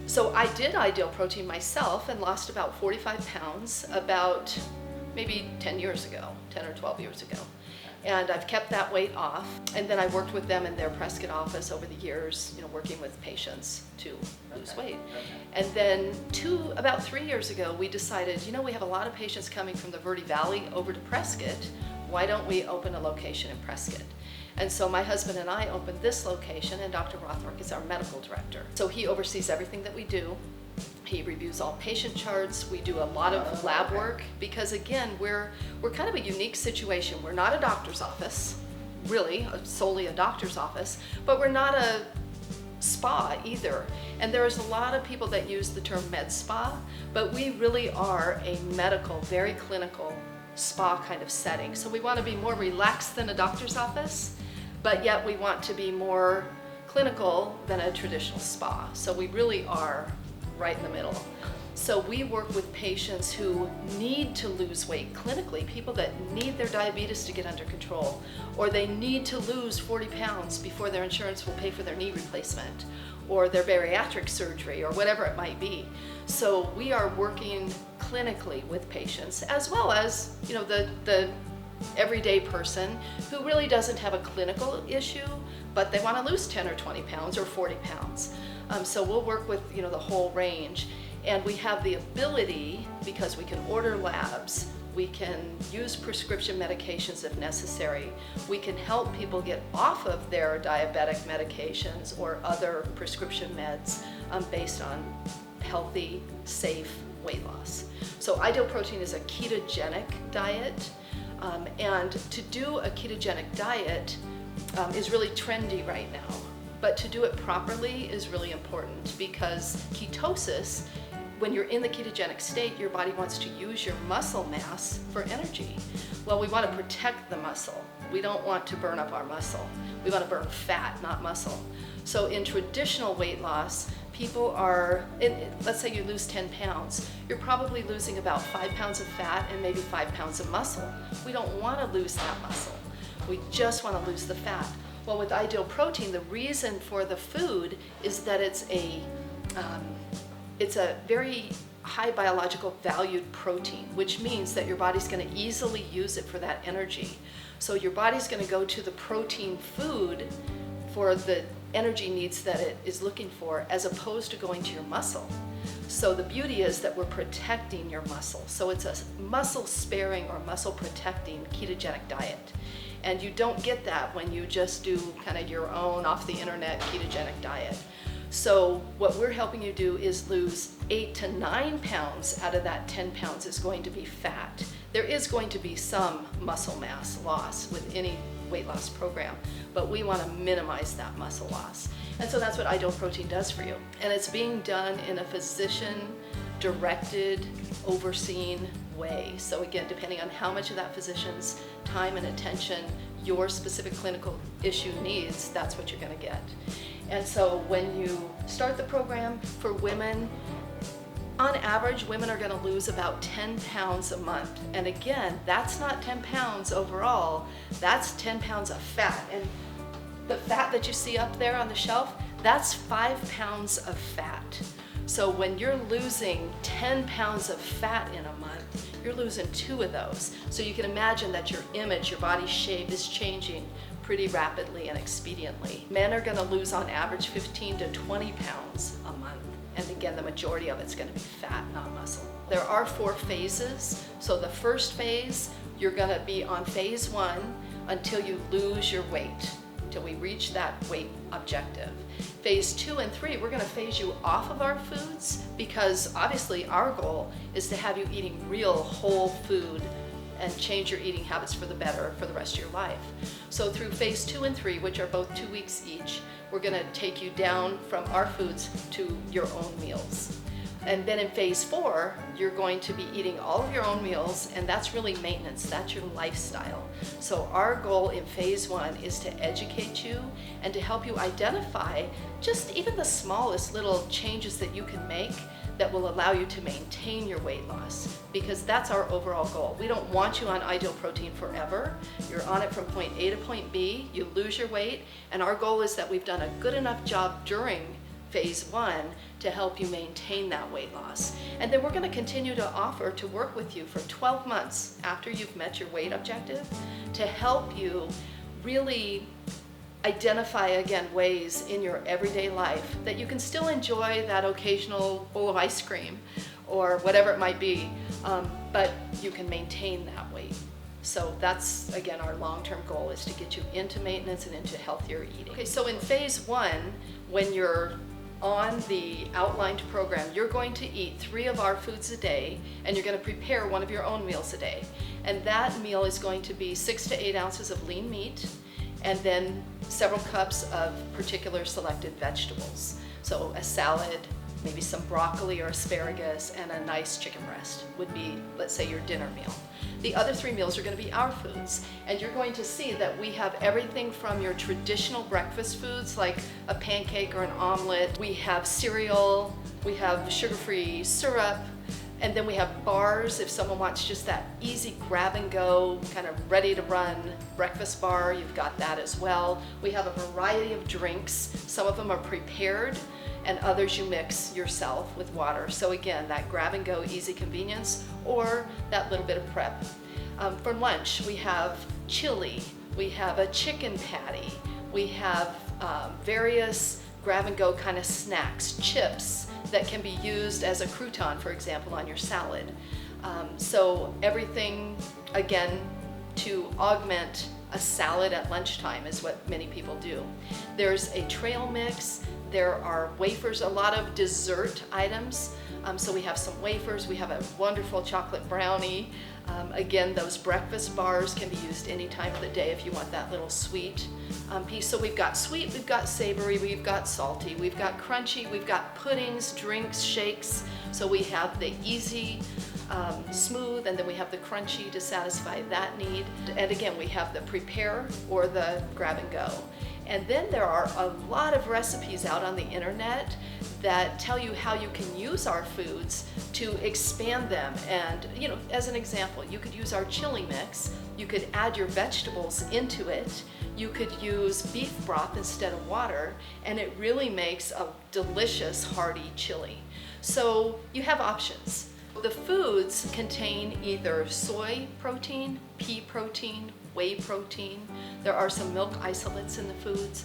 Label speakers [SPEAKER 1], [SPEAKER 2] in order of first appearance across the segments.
[SPEAKER 1] So I did ideal protein myself and lost about 45 pounds about maybe 10 years ago, 10 or 12 years ago. And I've kept that weight off. And then I worked with them in their Prescott office over the years, working with patients to lose weight. And then about 3 years ago, we decided, we have a lot of patients coming from the Verde Valley over to Prescott. Why don't we open a location in Prescott? And so my husband and I opened this location, and Dr. Rothrock is our medical director. So he oversees everything that we do. He reviews all patient charts. We do a lot of lab work because, again, we're kind of a unique situation. We're not a doctor's office, really, solely a doctor's office, but we're not a spa either. And there's a lot of people that use the term med spa, but we really are a medical, very clinical spa kind of setting. So we want to be more relaxed than a doctor's office, but yet we want to be more clinical than a traditional spa. So we really are right in the middle. So we work with patients who need to lose weight clinically, people that need their diabetes to get under control, or they need to lose 40 pounds before their insurance will pay for their knee replacement, or their bariatric surgery, or whatever it might be. So we are working clinically with patients, as well as the everyday person who really doesn't have a clinical issue, but they want to lose 10 or 20 pounds or 40 pounds. So we'll work with the whole range, and we have the ability, because we can order labs, we can use prescription medications if necessary, we can help people get off of their diabetic medications or other prescription meds based on healthy, safe weight loss. So ideal protein is a ketogenic diet, and to do a ketogenic diet is really trendy right now. But to do it properly is really important, because ketosis, when you're in the ketogenic state, your body wants to use your muscle mass for energy. Well, we want to protect the muscle. We don't want to burn up our muscle. We want to burn fat, not muscle. So in traditional weight loss, people let's say you lose 10 pounds, you're probably losing about 5 pounds of fat and maybe 5 pounds of muscle. We don't want to lose that muscle. We just want to lose the fat. Well, with ideal protein, the reason for the food is that it's a very high biological valued protein, which means that your body's going to easily use it for that energy. So your body's going to go to the protein food for the energy needs that it is looking for, as opposed to going to your muscle. So the beauty is that we're protecting your muscle. So it's a muscle sparing or muscle protecting ketogenic diet. And you don't get that when you just do kind of your own off the internet ketogenic diet. So what we're helping you do is lose 8 to 9 pounds out of that 10 pounds is going to be fat. There is going to be some muscle mass loss with any weight loss program, but we want to minimize that muscle loss. And so that's what ideal protein does for you. And it's being done in a physician-directed, overseen way. So again, depending on how much of that physician's time and attention your specific clinical issue needs, that's what you're going to get. And so when you start the program for women, on average, women are going to lose about 10 pounds a month. And again, that's not 10 pounds overall, that's 10 pounds of fat. And the fat that you see up there on the shelf, that's 5 pounds of fat. So when you're losing 10 pounds of fat in a month, you're losing 2 of those. So you can imagine that your image, your body shape is changing pretty rapidly and expediently. Men are going to lose on average 15 to 20 pounds a month. And again, the majority of it's going to be fat, not muscle. There are 4 phases. So the first phase, you're going to be on phase 1 until you lose your weight, till we reach that weight objective. Phase 2 and 3, we're going to phase you off of our foods, because obviously our goal is to have you eating real whole food and change your eating habits for the better for the rest of your life. So through phase 2 and 3, which are both 2 weeks each, we're going to take you down from our foods to your own meals. And then in phase 4, you're going to be eating all of your own meals, and that's really maintenance, that's your lifestyle. So our goal in phase 1 is to educate you and to help you identify just even the smallest little changes that you can make that will allow you to maintain your weight loss, because that's our overall goal. We don't want you on ideal protein forever. You're on it from point A to point B, you lose your weight, and our goal is that we've done a good enough job during phase 1 to help you maintain that weight loss. And then we're going to continue to offer to work with you for 12 months after you've met your weight objective to help you really identify again ways in your everyday life that you can still enjoy that occasional bowl of ice cream or whatever it might be, but you can maintain that weight. So that's, again, our long-term goal is to get you into maintenance and into healthier eating. Okay, so in phase 1, when you're on the outlined program, you're going to eat 3 of our foods a day, and you're going to prepare one of your own meals a day. And that meal is going to be 6 to 8 ounces of lean meat, and then several cups of particular selected vegetables. So a salad, maybe some broccoli or asparagus, and a nice chicken breast would be, let's say, your dinner meal. The other 3 meals are going to be our foods, and you're going to see that we have everything from your traditional breakfast foods like a pancake or an omelet. We have cereal, we have sugar-free syrup, and then we have bars if someone wants just that easy grab and go, kind of ready to run breakfast bar, you've got that as well. We have a variety of drinks. Some of them are prepared and others you mix yourself with water. So again, that grab and go easy convenience or that little bit of prep. For lunch, we have chili, we have a chicken patty, we have various grab and go kind of snacks, chips, that can be used as a crouton, for example, on your salad. So everything, again, to augment a salad at lunchtime is what many people do. There's a trail mix, there are wafers, a lot of dessert items. So we have some wafers, we have a wonderful chocolate brownie. Again, those breakfast bars can be used any time of the day if you want that little sweet piece. So we've got sweet, we've got savory, we've got salty, we've got crunchy, we've got puddings, drinks, shakes. So we have the easy, smooth, and then we have the crunchy to satisfy that need. And again, we have the prepare or the grab and go. And then there are a lot of recipes out on the internet that tell you how you can use our foods to expand them. And, you know, as an example, you could use our chili mix, you could add your vegetables into it, you could use beef broth instead of water, and it really makes a delicious, hearty chili. So you have options. The foods contain either soy protein, pea protein, whey protein. There are some milk isolates in the foods.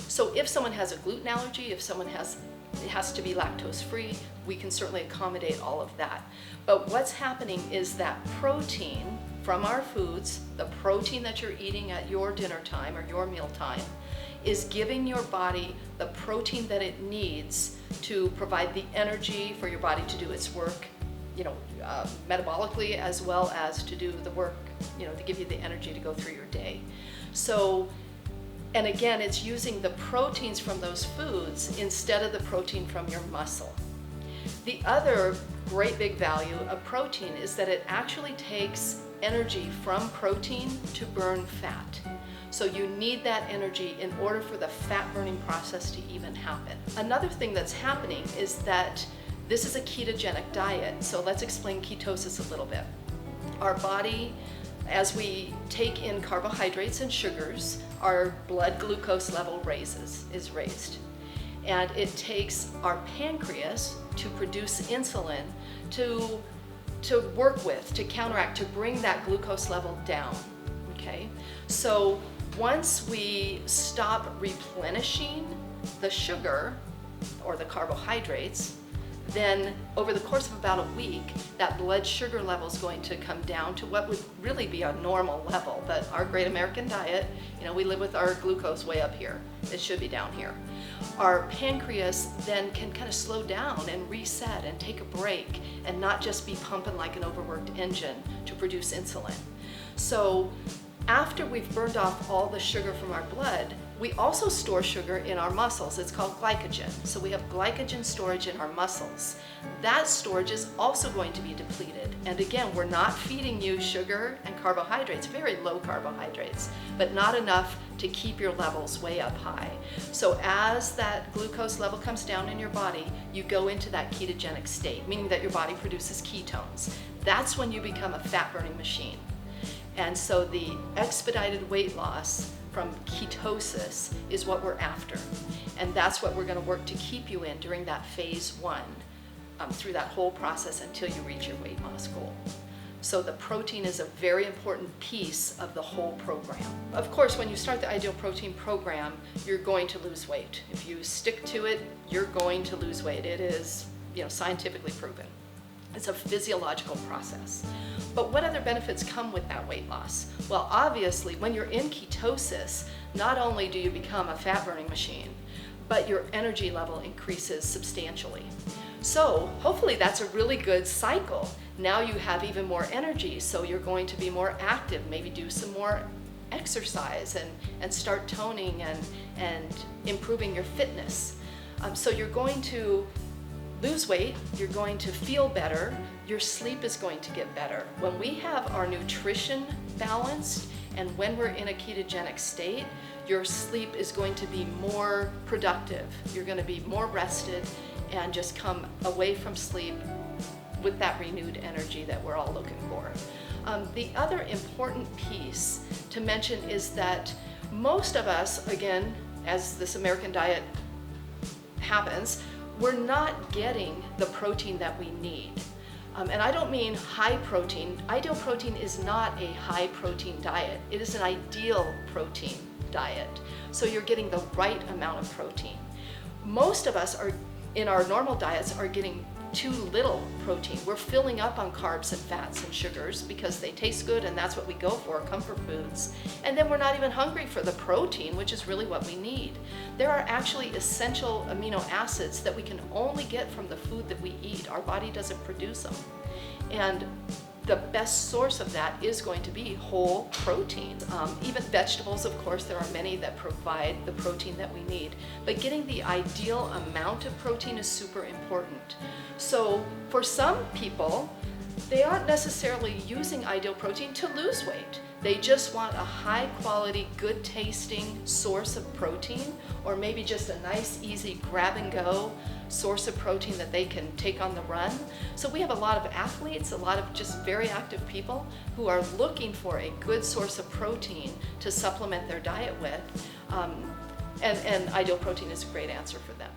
[SPEAKER 1] So if someone has a gluten allergy, if someone it has to be lactose free, we can certainly accommodate all of that. But what's happening is that protein from our foods, the protein that you're eating at your dinner time or your meal time, is giving your body the protein that it needs to provide the energy for your body to do its work, you know, metabolically, as well as to do the work, you know, to give you the energy to go through your day. So, and again, it's using the proteins from those foods instead of the protein from your muscle. The other great big value of protein is that it actually takes energy from protein to burn fat. So you need that energy in order for the fat burning process to even happen. Another thing that's happening is that this is a ketogenic diet. So let's explain ketosis a little bit. Our body, as we take in carbohydrates and sugars, our blood glucose level is raised. And it takes our pancreas to produce insulin to work with, to counteract, to bring that glucose level down, okay? So once we stop replenishing the sugar or the carbohydrates, then over the course of about a week, that blood sugar level is going to come down to what would really be a normal level. But our great American diet, you know, we live with our glucose way up here. It should be down here. Our pancreas then can kind of slow down and reset and take a break and not just be pumping like an overworked engine to produce insulin. So after we've burned off all the sugar from our blood, we also store sugar in our muscles. It's called glycogen. So we have glycogen storage in our muscles. That storage is also going to be depleted. And again, we're not feeding you sugar and carbohydrates, very low carbohydrates, but not enough to keep your levels way up high. So as that glucose level comes down in your body, you go into that ketogenic state, meaning that your body produces ketones. That's when you become a fat-burning machine. And so the expedited weight loss from ketosis is what we're after. And that's what we're going to work to keep you in during that phase 1, through that whole process until you reach your weight loss goal. So the protein is a very important piece of the whole program. Of course, when you start the Ideal Protein program, you're going to lose weight. If you stick to it, you're going to lose weight. It is, scientifically proven. It's a physiological process. But what other benefits come with that weight loss? Well, obviously, when you're in ketosis, not only do you become a fat-burning machine, but your energy level increases substantially. So hopefully that's a really good cycle. Now you have even more energy, so you're going to be more active, maybe do some more exercise and start toning and improving your fitness. So you're going to lose weight, you're going to feel better, your sleep is going to get better. When we have our nutrition balanced and when we're in a ketogenic state, your sleep is going to be more productive. You're going to be more rested and just come away from sleep with that renewed energy that we're all looking for. The other important piece to mention is that most of us, again, as this American diet happens, we're not getting the protein that we need. And I don't mean high protein. Ideal Protein is not a high protein diet. It is an ideal protein diet. So you're getting the right amount of protein. Most of us in our normal diets are getting too little protein. We're filling up on carbs and fats and sugars because they taste good and that's what we go for, comfort foods. And then we're not even hungry for the protein, which is really what we need. There are actually essential amino acids that we can only get from the food that we eat. Our body doesn't produce them. And the best source of that is going to be whole protein. Even vegetables, of course, there are many that provide the protein that we need. But getting the ideal amount of protein is super important. So for some people, they aren't necessarily using Ideal Protein to lose weight. They just want a high quality, good tasting source of protein, or maybe just a nice, easy grab and go source of protein that they can take on the run. So we have a lot of athletes, a lot of just very active people who are looking for a good source of protein to supplement their diet with. And Ideal Protein is a great answer for them.